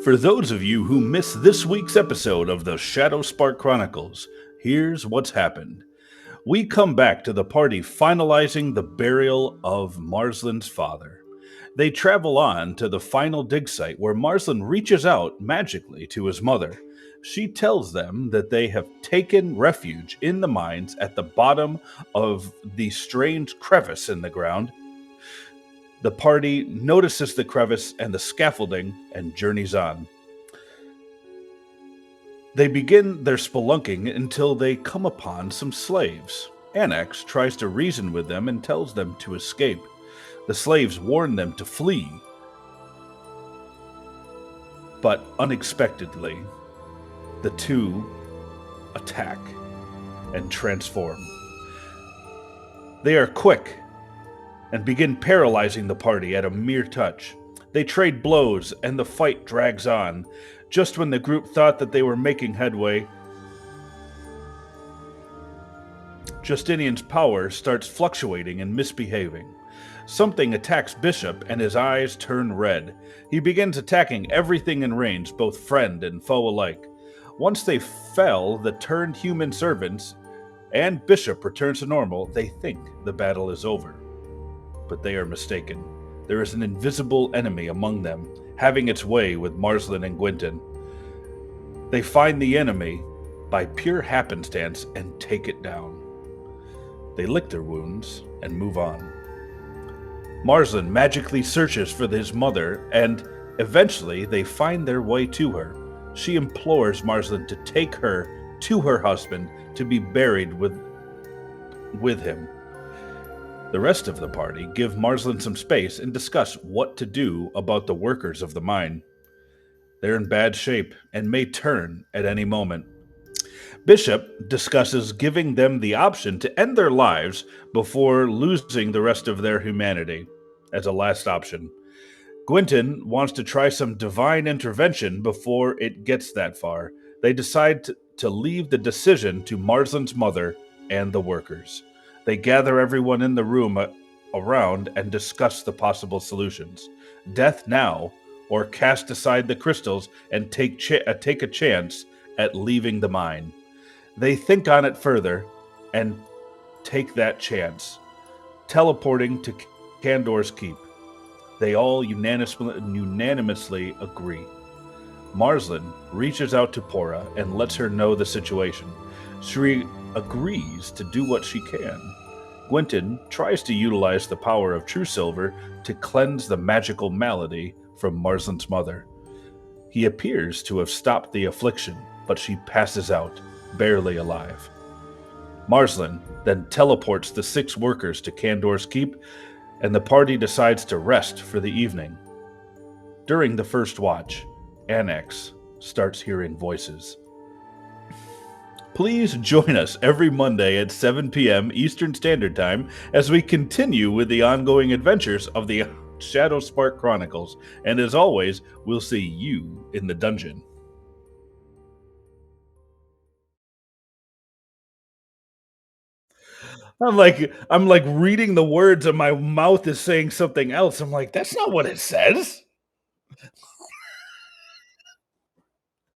For those of you who missed this week's episode of the Shadow Spark Chronicles, here's what's happened. We come back to the party finalizing the burial of Marzlin's father. They travel on to the final dig site where Marzlin reaches out magically to his mother. She tells them that they have taken refuge in the mines at the bottom of the strange crevice in the ground. The party notices the crevice and the scaffolding and journeys on. They begin their spelunking until they come upon some slaves. Annex tries to reason with them and tells them to escape. The slaves warn them to flee, but unexpectedly, the two attack and transform. They are quick and begin paralyzing the party at a mere touch. They trade blows and the fight drags on. Just when the group thought that they were making headway, Justinian's power starts fluctuating and misbehaving. Something attacks Bishop and his eyes turn red. He begins attacking everything in range, both friend and foe alike. Once they fell, the turned human servants and Bishop returns to normal. They think the battle is over, but they are mistaken. There is an invisible enemy among them, having its way with Marzlin and Gwynton. They find the enemy by pure happenstance and take it down. They lick their wounds and move on. Marzlin magically searches for his mother, and eventually they find their way to her. She implores Marzlin to take her to her husband to be buried with him. The rest of the party give Marzlin some space and discuss what to do about the workers of the mine. They're in bad shape and may turn at any moment. Bishop discusses giving them the option to end their lives before losing the rest of their humanity as a last option. Gwynton wants to try some divine intervention before it gets that far. They decide to leave the decision to Marzlin's mother and the workers. They gather everyone in the room around and discuss the possible solutions. Death now, or cast aside the crystals and take a chance at leaving the mine. They think on it further and take that chance, teleporting to Candor's Keep. They all unanimously agree. Marzlin reaches out to Pora and lets her know the situation. She agrees to do what she can. Gwynton tries to utilize the power of True Silver to cleanse the magical malady from Marzlin's mother. He appears to have stopped the affliction, but she passes out, barely alive. Marzlin then teleports the 6 workers to Candor's Keep, and the party decides to rest for the evening. During the first watch, Annex starts hearing voices. Please join us every Monday at 7 p.m. Eastern Standard Time as we continue with the ongoing adventures of the Shadow Spark Chronicles. And as always, we'll see you in the dungeon. I'm like reading the words and my mouth is saying something else. I'm like, that's not what it says.